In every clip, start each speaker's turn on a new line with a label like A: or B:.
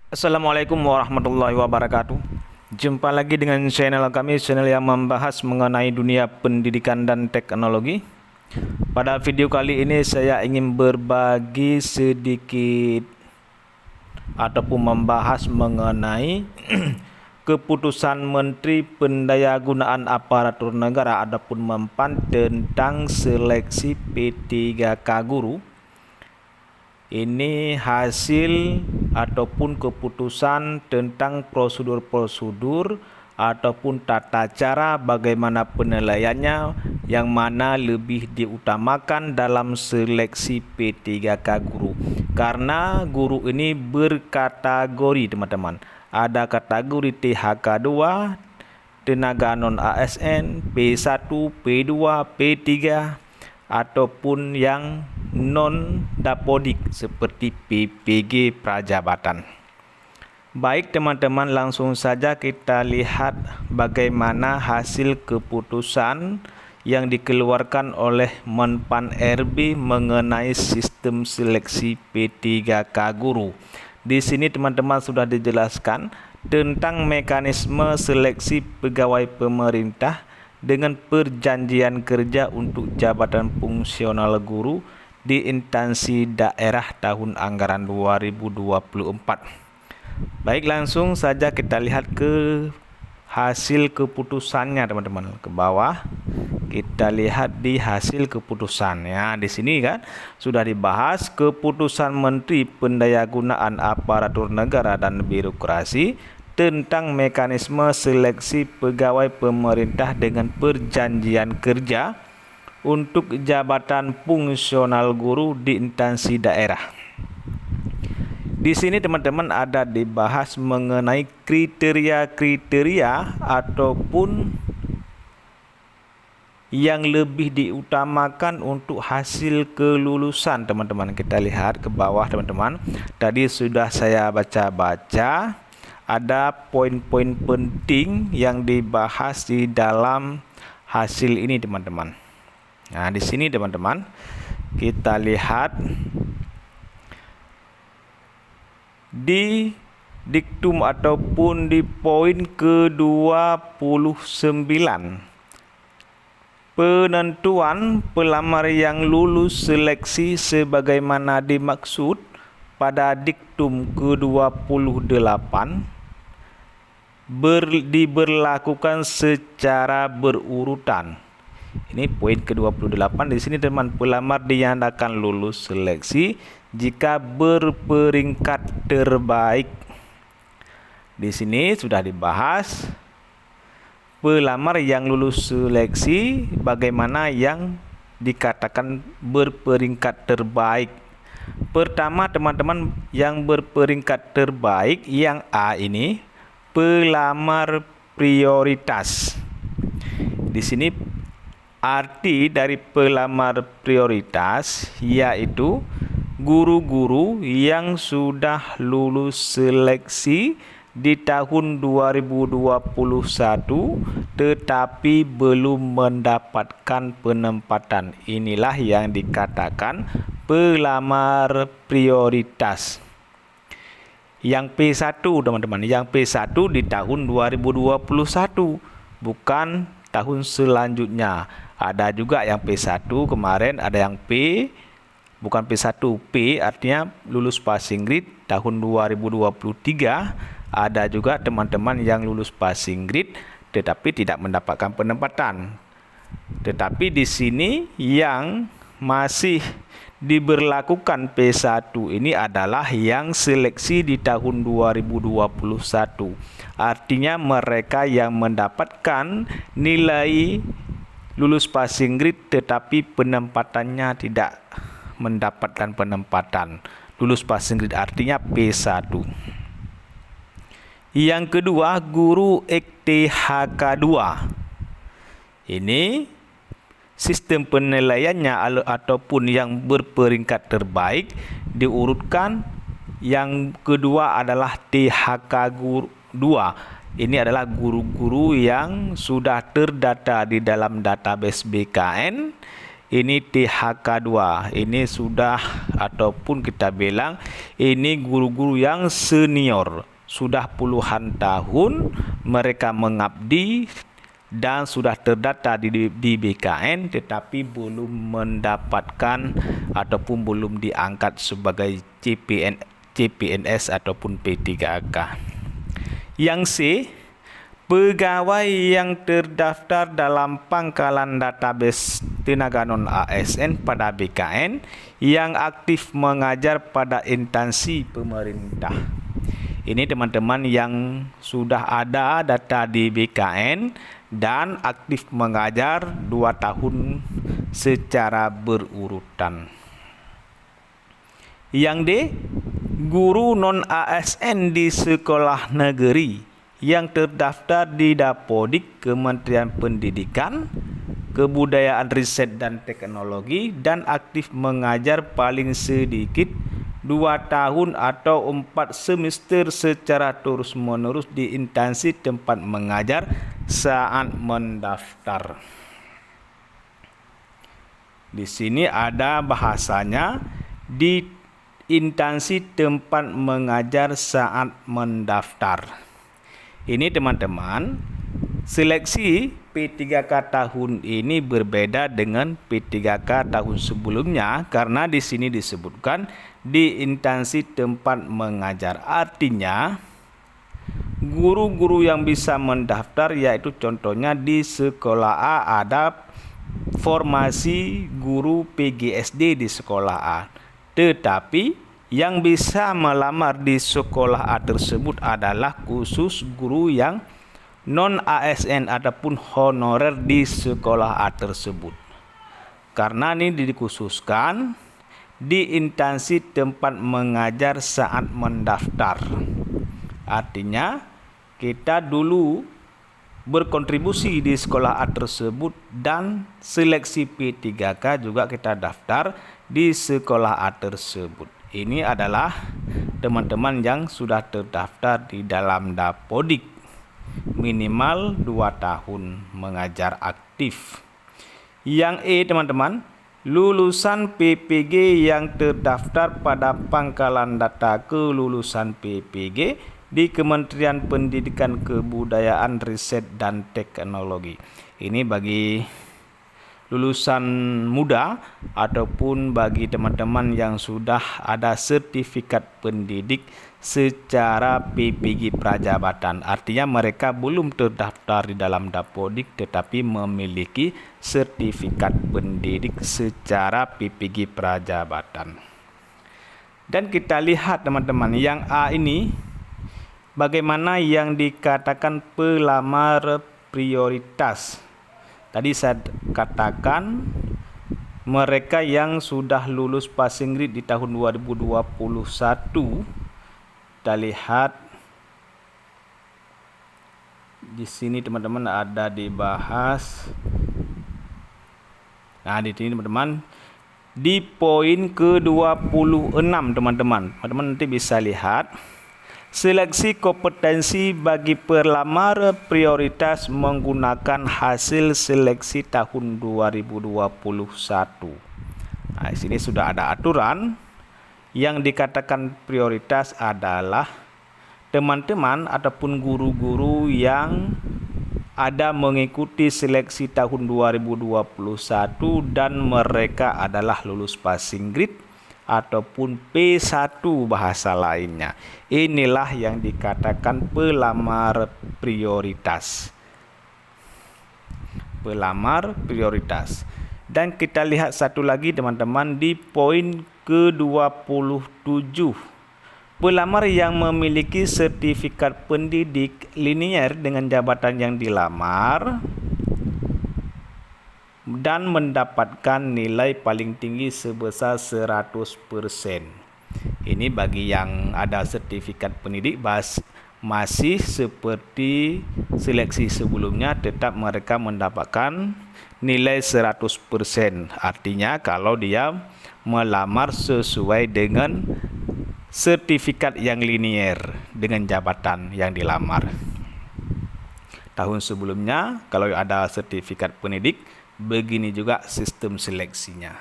A: Assalamualaikum warahmatullahi wabarakatuh. Jumpa lagi dengan channel kami, channel yang membahas mengenai dunia pendidikan dan teknologi. Pada video kali ini saya ingin berbagi sedikit ataupun membahas mengenai keputusan Menteri Pendayagunaan Aparatur Negara ataupun Menpan tentang seleksi P3K guru. Ini hasil ataupun keputusan tentang prosedur-prosedur ataupun tata cara bagaimana penilaiannya yang mana lebih diutamakan dalam seleksi P3K guru. Karena guru ini berkategori, teman-teman. Ada kategori THK 2, tenaga non ASN, P1, P2, P3 ataupun yang non dapodik seperti PPG Prajabatan. Baik teman-teman, langsung saja kita lihat bagaimana hasil keputusan yang dikeluarkan oleh Menpan RB mengenai sistem seleksi P3K guru. Di sini teman-teman sudah dijelaskan tentang mekanisme seleksi pegawai pemerintah dengan perjanjian kerja untuk jabatan fungsional guru di instansi daerah tahun anggaran 2024. Baik, langsung saja kita lihat ke hasil keputusannya teman-teman. Ke bawah kita lihat di hasil keputusannya. Di sini kan sudah dibahas keputusan Menteri Pendayagunaan Aparatur Negara dan Birokrasi tentang mekanisme seleksi pegawai pemerintah dengan perjanjian kerja untuk jabatan fungsional guru di instansi daerah. Di sini teman-teman ada dibahas mengenai kriteria-kriteria ataupun yang lebih diutamakan untuk hasil kelulusan teman-teman. Kita lihat ke bawah teman-teman. Tadi sudah saya baca-baca. Ada poin-poin penting yang dibahas di dalam hasil ini teman-teman. Nah, di sini teman-teman kita lihat di diktum ataupun di poin ke-29, penentuan pelamar yang lulus seleksi sebagaimana dimaksud pada diktum ke-28 diberlakukan secara berurutan. Ini poin ke-28. Di sini teman, pelamar dinyatakan lulus seleksi jika berperingkat terbaik. Di sini sudah dibahas pelamar yang lulus seleksi bagaimana yang dikatakan berperingkat terbaik. Pertama teman-teman, yang berperingkat terbaik yang A ini pelamar prioritas. Di sini arti dari pelamar prioritas yaitu guru-guru yang sudah lulus seleksi di tahun 2021 tetapi belum mendapatkan penempatan. Inilah yang dikatakan pelamar prioritas. Yang P1 teman-teman, yang P1 di tahun 2021, bukan tahun selanjutnya. Ada juga yang P1 kemarin, ada yang P, bukan P1, P artinya lulus passing grade tahun 2023. Ada juga teman-teman yang lulus passing grade tetapi tidak mendapatkan penempatan. Tetapi di sini yang masih diberlakukan P1 ini adalah yang seleksi di tahun 2021. Artinya mereka yang mendapatkan nilai lulus passing grade tetapi penempatannya tidak mendapatkan penempatan. Lulus passing grade artinya P1. Yang kedua, guru THK 2. Ini sistem penilaiannya ataupun yang berperingkat terbaik diurutkan. Yang kedua adalah THK 2. Ini adalah guru-guru yang sudah terdata di dalam database BKN ini THK2. Ini sudah ataupun kita bilang ini guru-guru yang senior. Sudah puluhan tahun mereka mengabdi dan sudah terdata di BKN tetapi belum mendapatkan ataupun belum diangkat sebagai CPNS ataupun P3K. Yang C, pegawai yang terdaftar dalam pangkalan database tenaga non ASN pada BKN yang aktif mengajar pada instansi pemerintah. Ini teman-teman yang sudah ada data di BKN dan aktif mengajar 2 tahun secara berurutan. Yang D, guru non ASN di sekolah negeri yang terdaftar di Dapodik Kementerian Pendidikan, Kebudayaan, Riset dan Teknologi dan aktif mengajar paling sedikit 2 tahun atau 4 semester secara terus-menerus di instansi tempat mengajar saat mendaftar. Di sini ada bahasanya di instansi tempat mengajar saat mendaftar. Ini teman-teman, seleksi P3K tahun ini berbeda dengan P3K tahun sebelumnya karena di sini disebutkan di instansi tempat mengajar. Artinya guru-guru yang bisa mendaftar yaitu contohnya di sekolah A ada formasi guru PGSD di sekolah A. Tetapi yang bisa melamar di sekolah A tersebut adalah khusus guru yang non ASN ataupun honorer di sekolah A tersebut. Karena ini dikhususkan di instansi tempat mengajar saat mendaftar. Artinya kita dulu berkontribusi di sekolah A tersebut dan seleksi P3K juga kita daftar di sekolah A tersebut. Ini adalah teman-teman yang sudah terdaftar di dalam Dapodik minimal 2 tahun mengajar aktif. Yang E teman-teman, lulusan PPG yang terdaftar pada pangkalan data kelulusan PPG di Kementerian Pendidikan, Kebudayaan, Riset dan Teknologi. Ini bagi lulusan muda ataupun bagi teman-teman yang sudah ada sertifikat pendidik secara PPG Prajabatan. Artinya mereka belum terdaftar di dalam Dapodik tetapi memiliki sertifikat pendidik secara PPG Prajabatan. Dan kita lihat teman-teman, yang A ini bagaimana yang dikatakan pelamar prioritas. Tadi saya katakan mereka yang sudah lulus passing grade di tahun 2021. Kita lihat di sini teman-teman ada dibahas. Nah, di sini teman-teman di poin ke-26 teman-teman. Teman-teman nanti bisa lihat seleksi kompetensi bagi pelamar prioritas menggunakan hasil seleksi tahun 2021. Nah, di sini sudah ada aturan. Yang dikatakan prioritas adalah teman-teman ataupun guru-guru yang ada mengikuti seleksi tahun 2021 dan mereka adalah lulus passing grade ataupun P1 bahasa lainnya. Inilah yang dikatakan pelamar prioritas. Pelamar prioritas. Dan kita lihat satu lagi teman-teman di poin ke-27. Pelamar yang memiliki sertifikat pendidik linier dengan jabatan yang dilamar dan mendapatkan nilai paling tinggi sebesar 100%. Ini bagi yang ada sertifikat pendidik masih seperti seleksi sebelumnya, tetap mereka mendapatkan nilai 100%. Artinya kalau dia melamar sesuai dengan sertifikat yang linier dengan jabatan yang dilamar. Tahun sebelumnya kalau ada sertifikat pendidik begini juga sistem seleksinya.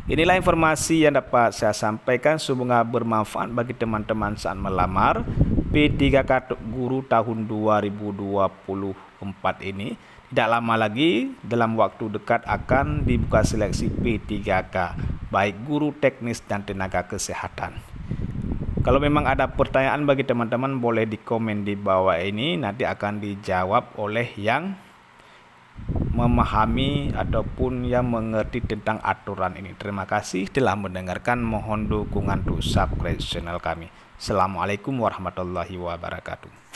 A: Inilah informasi yang dapat saya sampaikan, semoga bermanfaat bagi teman-teman saat melamar P3K Guru tahun 2024 ini. Tidak lama lagi, dalam waktu dekat akan dibuka seleksi P3K, baik guru teknis dan tenaga kesehatan. Kalau memang ada pertanyaan bagi teman-teman, boleh di komen di bawah ini, nanti akan dijawab oleh yang memahami ataupun yang mengerti tentang aturan ini. Terima kasih telah mendengarkan, mohon dukungan untuk subscribe channel kami. Assalamualaikum warahmatullahi wabarakatuh.